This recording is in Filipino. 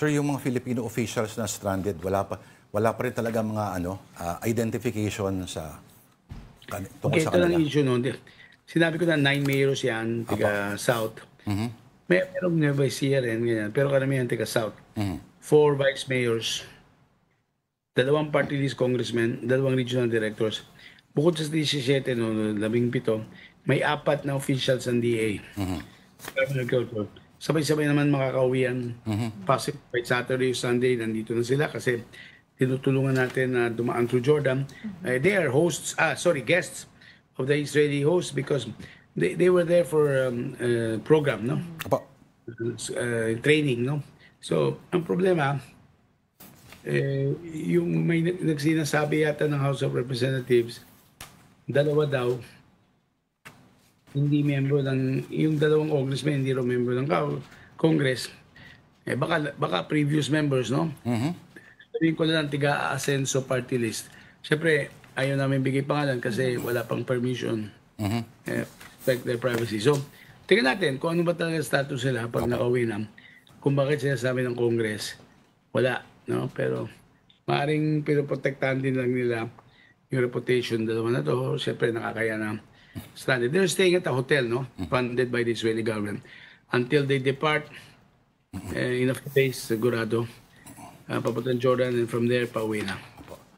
Sir, yung mga Filipino officials na stranded, wala pa rin talaga mga identification sa tungkol Okay, sa ito lang kanila. issue, no? Sinabi ko na 9 mayors yan, Apo. tiga South. Mhm. Merong Nueva Ecija rin, ganyan. Pero karamihan tiga South. Mhm. 4 vice mayors, 2 party list congressmen, 2 regional directors. Bukod sa 17, no, 17, may 4 na officials ng DA. Sabay-sabay naman makakauwi yan. Possible by Saturday or Sunday, nandito na sila kasi tinutulungan natin na dumaan through Jordan. They are guests of the Israeli host because they were there for program, no? Apo. Training, no? So, ang problema, yung may nagsinasabi yata ng House of Representatives, 2 daw, hindi member ng, yung 2 congressmen, hindi raw member ng Congress. Baka previous members, no? Sabihin ko na lang, tiga-Asenso party list. Siyempre, ayaw namin bigay pangalan kasi wala pang permission. Respect their privacy. So, tingnan natin kung ano ba talaga status nila pag nakauwi na. Kung bakit sinasabi ng Congress, wala, no? Pero, maaaring pinoprotektahan din lang nila yung reputation 2 na to. Siyempre, nakakaya na stranded. They're staying at a hotel, no? Funded by the Israeli government. Until they depart, in a few days, sigurado, papuntang Jordan, and from there, pauwi na.